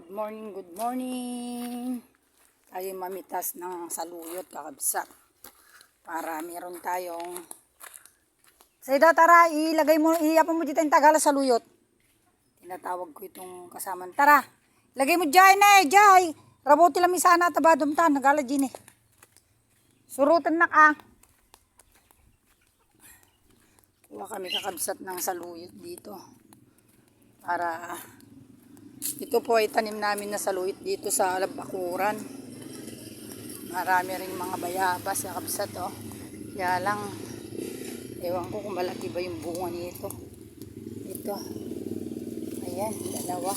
Good morning, good morning. Tayo mamitas ng saluyot kakabsat. Para meron tayong... Sayda, tara, ilagay mo, iyapan mo dito yung tagala saluyot. Tinatawag ko itong kasaman. Tara, ilagay mo dyan jay. Rabuti lang sana tabadom ta, nagala dyan Surutan na ka. Kuha kami kakabsat ng saluyot dito. Para... Ito po ay tanim namin na saluyot dito sa Labakuran. Marami rin mga bayabas sa kabsat Kaya lang, ewan ko kung malaki ba yung bunga nito. Ito. Ayan, dalawa.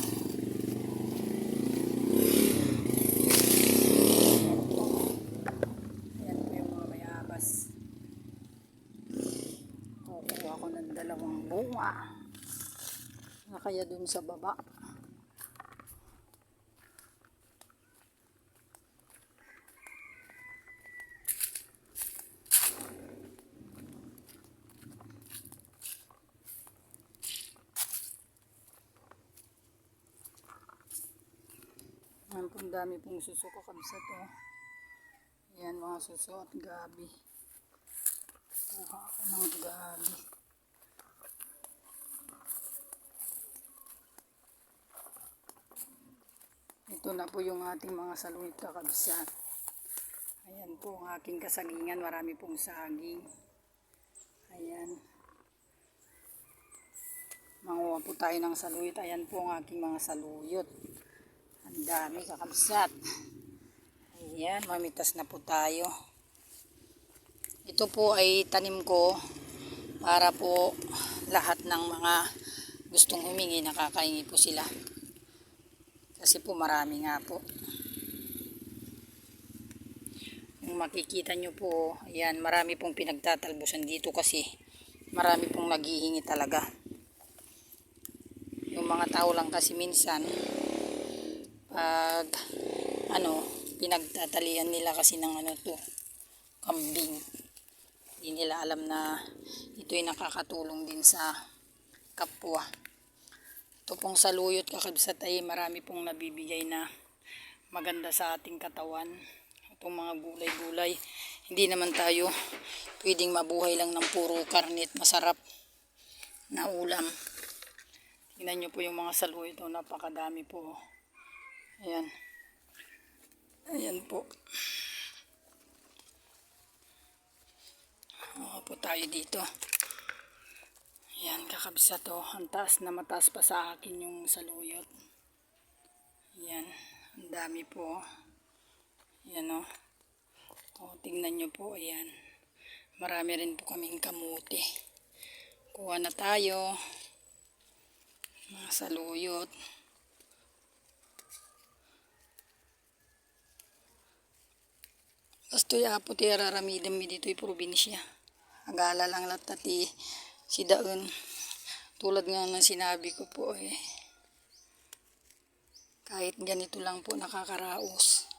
Ayan po yung mga bayabas. Kukuha ko ng dalawang bunga. Kaya dun sa baba. Ayan po, ang dami pong suso kakabsat Ayan mga suso at gabi. Kuha ako ng gabi. Ito na po yung ating mga saluyot kakabsat. Ayan po ang aking kasagingan. Marami pong saging. Ayan. Manguha po tayo ng saluyot. Ayan po ang aking mga saluyot. Ang dami kakabsat. Ayan, mamitas na po tayo. Ito po ay tanim ko para po lahat ng mga gustong humingi, nakakahingi po sila. Kasi po marami nga po. Yung makikita nyo po, ayan, marami pong pinagtatalbusan dito kasi marami pong naghihingi talaga. Yung mga tao lang kasi minsan pag pinagtatalian nila kasi ng kambing. Hindi nila alam na ito'y nakakatulong din sa kapwa. Ito pong saluyot kakabsat ay marami pong nabibigay na maganda sa ating katawan. Itong mga gulay-gulay. Hindi naman tayo pwedeng mabuhay lang ng puro karne at masarap na ulam. Tingnan nyo po yung mga saluyot. Napakadami po. Ayan. Ayan po. Po tayo dito. Ayan, kakabsat Ang taas na mataas pa sa akin yung saluyot. Ayan. Ang dami po. Ayan tingnan nyo po. Ayan. Marami rin po kaming kamuti. Kuha na tayo. Mga saluyot. Bastoy apo ti araramidam mi dito'y probinsya. Agala lang latati si daon. Tulad nga ng sinabi ko po kahit ganito lang po nakakaraos.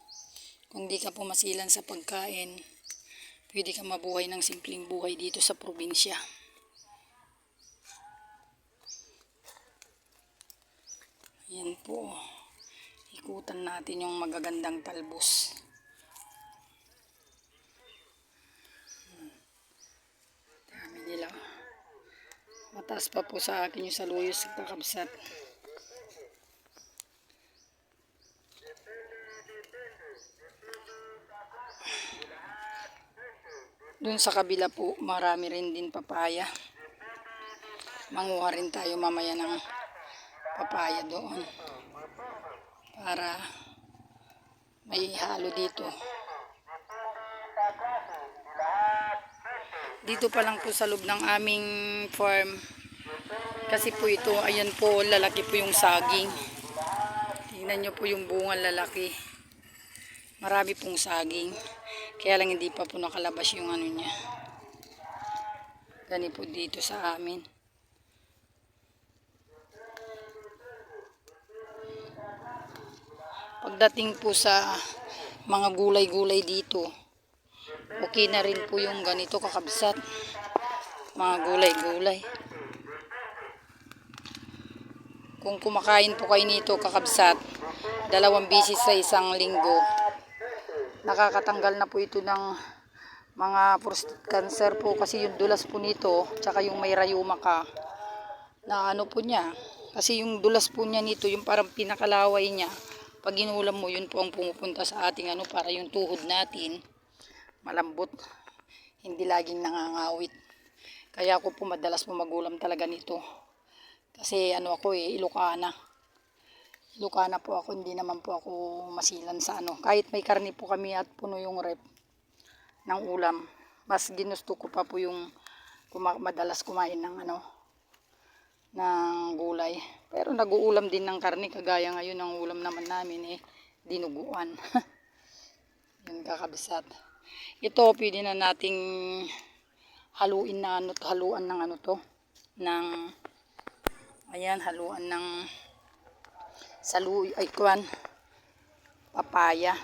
Kung di ka po masilan sa pagkain, pwede ka mabuhay ng simpleng buhay dito sa probinsya. Ayan po. Ikutan natin yung magagandang talbos. Mataas pa po sa akin yung saluyot sa kakabsat. Doon sa kabila po, marami rin din papaya. Manguha rin tayo mamaya ng papaya doon. Para may halo dito. Dito pa lang po sa loob ng aming farm. Kasi po ito, ayan po, lalaki po yung saging. Tingnan nyo po yung bunga lalaki. Marami pong saging. Kaya lang hindi pa po nakalabas yung niya. Gani po dito sa amin. Pagdating po sa mga gulay-gulay dito, okay na rin po yung ganito kakabsat. Mga gulay-gulay. Kung kumakain po kayo nito kakabsat, 2 bisis sa isang linggo. Nakakatanggal na po ito ng mga prostate cancer po, kasi yung dulas po nito, tsaka yung may rayuma ka, na ano po niya, kasi yung dulas po niya nito, yung parang pinakalaway niya, pag inulam mo, yun po ang pumupunta sa ating ano, para yung tuhod natin, malambot, hindi laging nangangawit. Kaya ako po madalas po magulam talaga nito. Kasi ano ako Ilocana. Ilocana po ako, hindi naman po ako masilan sa ano. Kahit may karne po kami at puno yung rep ng ulam, mas ginusto ko pa po yung madalas kumain ng ano, ng gulay. Pero nag-uulam din ng karne, kagaya ngayon ang ulam naman namin dinuguan. Yun kakabsat. Ito pwede na nating haluin na ano, haluan ng ano to, ng ayan, haluan ng papaya.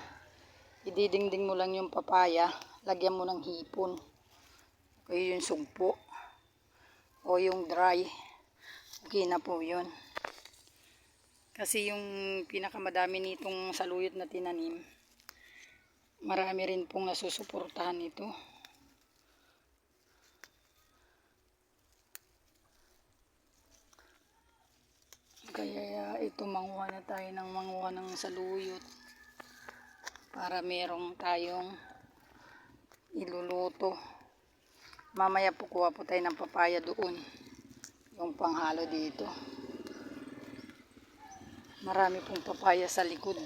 Ididingding mo lang yung papaya, lagyan mo ng hipon, o yung sugpo, o yung dry, okay na po yun. Kasi yung pinakamadami nitong saluyot na tinanim, marami rin pong nasusuportahan ito. Kaya ito, manguha na tayo ng manguha ng saluyot para merong tayong iluluto. Mamaya po kuha po tayo ng papaya doon, yung panghalo dito. Marami pong papaya sa likod.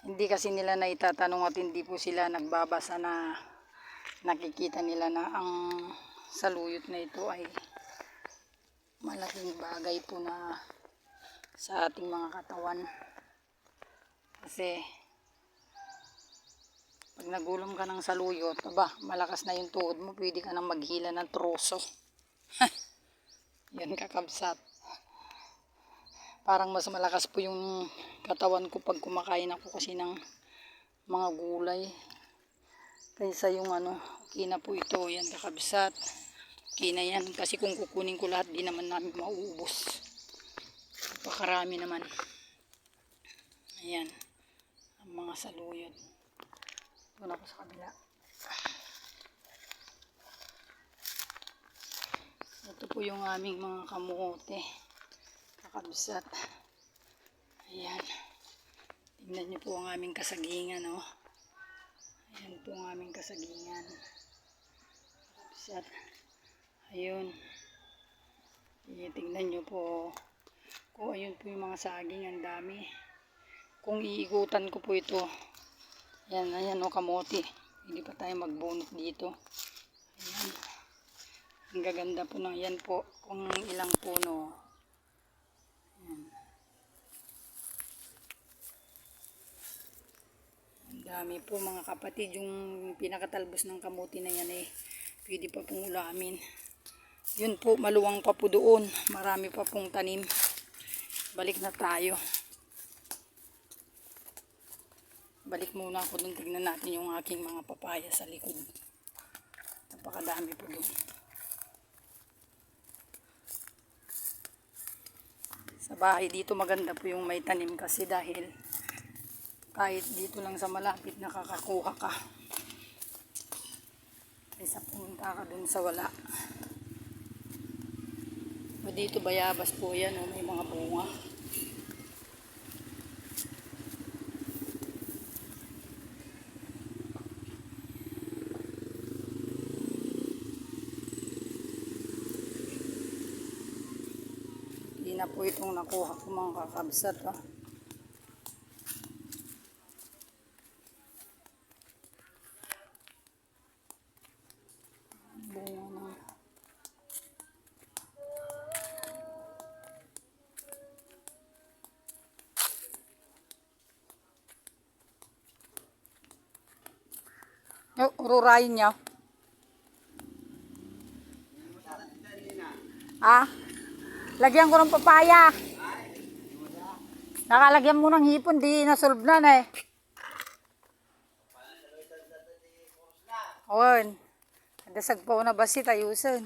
Hindi kasi nila naitatanong at hindi po sila nagbabasa na nakikita nila na ang saluyot na ito ay malaking bagay po na sa ating mga katawan. Kasi pag nagulam ka ng saluyot, malakas na yung tuhod mo, pwede ka nang maghila ng troso. Yan kakabsat. Parang mas malakas po yung katawan ko pag kumakain ako kasi ng mga gulay, kaysa yung ano, okay na po ito. Yan kakabsat, okay na yan. Kasi kung kukunin ko lahat, di naman namin mauubos. Napakarami naman. Ayan, ang mga saluyot. Doon ako sa kabila. Ito po yung aming mga kamote, kakabsat. Ayan, tingnan nyo po ang aming kasagingan, oh. Ayan po ang aming kasagingan. Kakabsat. Ayun. Tingnan nyo po. Kung ayun po yung mga saging, ang dami. Kung iikutan ko po ito, ayan o, kamote. Hindi pa tayo magbunot dito. Ayan. Ang gaganda po na yan po. Kung ilang puno. Ayan. Ang dami po mga kapatid. Yung pinakatalbos ng kamote na yan pwede pa pong ulamin. Yun po, maluwang pa po doon. Marami pa pong tanim. Balik na tayo. Balik muna ako doon. Tignan natin yung aking mga papaya sa likod. Napakadami po doon. Sa bahay dito maganda po yung may tanim, kasi dahil kahit dito lang sa malapit nakakakuha ka. Kaysa pumunta ka doon sa wala. O dito bayabas po yan, may mga bunga. Hindi na po itong nakuha ko mga kakabsat. Bunga na. Rurayin niya. Lagyan ko ng papaya. Nakalagyan mo ng hipon, di nasolve na On. Dasag pa na basi tayusan.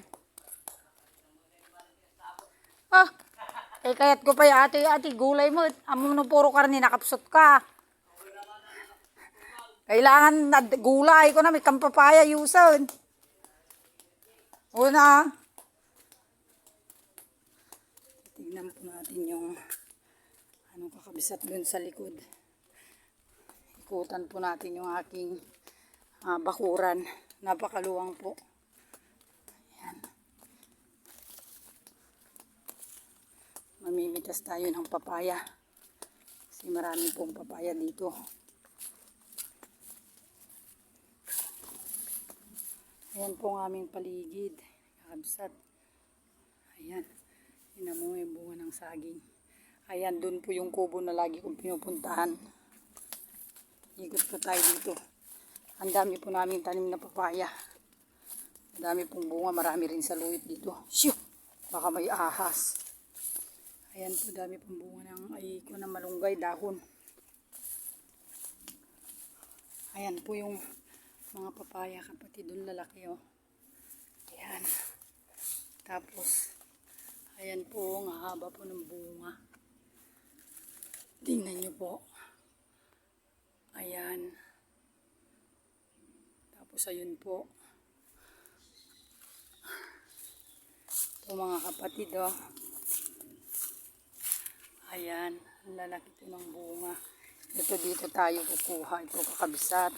Ah, eh kaya't ko pa yung ate gulay mo. Amo no puro karne nakapsot ka. Kailangan na gulay ko na may kampapaya yuson. Una. Tignan po natin yung kakabisat dun sa likod. Ikutan po natin yung aking bakuran. Napakaluwang po. Ayan. Mamimitas tayo ng papaya. Kasi marami pong papaya dito. Ayan po ang aming paligid. Kakabsat. Ayan. Tingnan mo yung bunga ng saging. Ayan, dun po yung kubo na lagi kong pinupuntahan. Ikot po tayo dito. Ang dami po namin tanim na papaya. Ang dami pong bunga. Marami rin sa luyot dito. Shoo! Baka may ahas. Ayan po, dami pong bunga ng malunggay, dahon. Ayan po yung mga papaya, kapatid, doon lalaki, oh. Ayan. Tapos, ayan po, ang haba po ng bunga. Tingnan nyo po. Ayan. Tapos, ayun po. Ito mga kapatid, oh. Ayan, ang lalaki po ng bunga. Ito dito tayo kukuha. Ito kakabisat.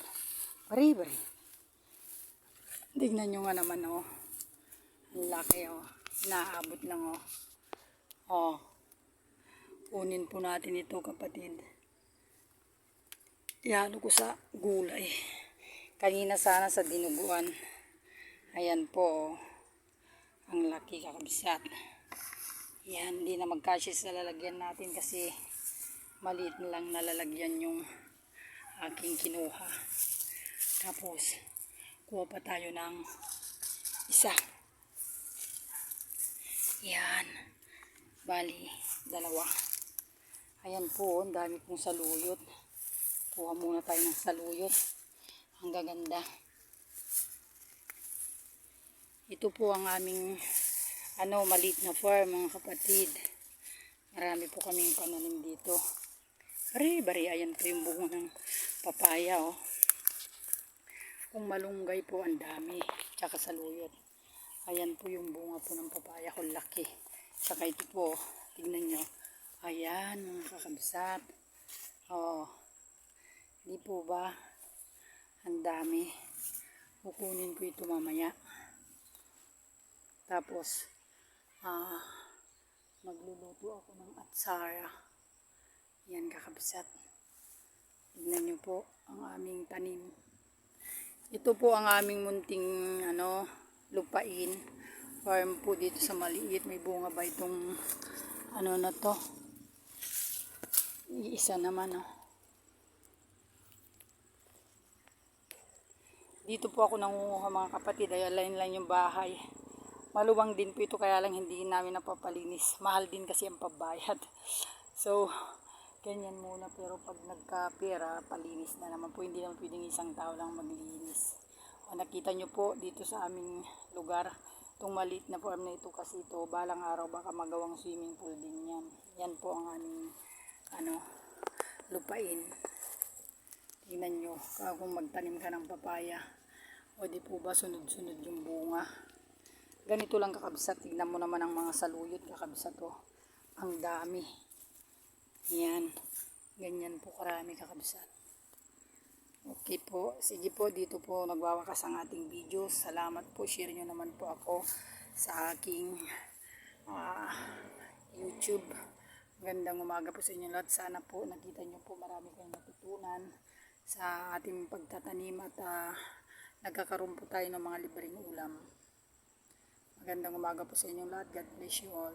Bari. Tignan nyo nga naman, oh. Ang laki, oh. Naabot lang, oh. Oh. Kunin po natin ito, kapatid. Ihalo ko sa gulay. Kanina sana sa dinuguan. Ayan po, oh. Ang laki, kakabisat. Yan, hindi na magkasya sa lalagyan natin kasi maliit lang nalalagyan yung aking kinuha. Tapos, kuha pa tayo ng isa. Yan. Bali, dalawa. Ayan po, ang dami pong saluyot. Kuha muna tayo ng saluyot. Ang gaganda. Ito po ang aming maliit na farm, mga kapatid. Marami po kaming pananim dito. Bari, ayan po yung bunga ng papaya, oh. Kung malunggay po, ang dami. Tsaka saluyot. Ayan po yung bunga po ng papaya ko, laki. Tsaka ito po, tignan nyo. Ayan, mga kakabsat. Oh, di po ba? Ang dami. Kukunin ko ito mamaya. Tapos, magluluto ako ng atsara. Yan, kakabsat. Tignan nyo po ang aming tanim. Ito po ang aming munting lupain. Farm po dito sa maliit. May bunga ba itong na to? Iisa naman, oh. Dito po ako nangunguha, mga kapatid. Ay line lang yung bahay. Maluwang din po ito, kaya lang hindi namin napapalinis. Mahal din kasi ang pabayad. So, ganyan muna. Pero pag nagkapera, palinis na naman po. Hindi naman pwedeng isang tao lang maglinis. O, nakita nyo po dito sa aming lugar, itong maliit na farm na ito kasi ito, balang araw baka magawang swimming pool din yan. Yan po ang aming lupain. Tingnan nyo, kung magtanim ka ng papaya, o di po ba sunod-sunod yung bunga. Ganito lang, kakabsat. Tignan mo naman ang mga saluyot, kakabsat, oh. Ang dami. Yan. Ganyan po karami, kakabsat. Okay po. Sige po, dito po nagwawakas ang ating video. Salamat po. Share nyo naman po ako sa aking YouTube. Magandang umaga po sa inyo lahat. Sana po nakita nyo po marami kayong natutunan sa ating pagtatanim at nagkakaroon po tayo ng mga libreng ulam. Magandang umaga po sa inyong lahat. God bless you all.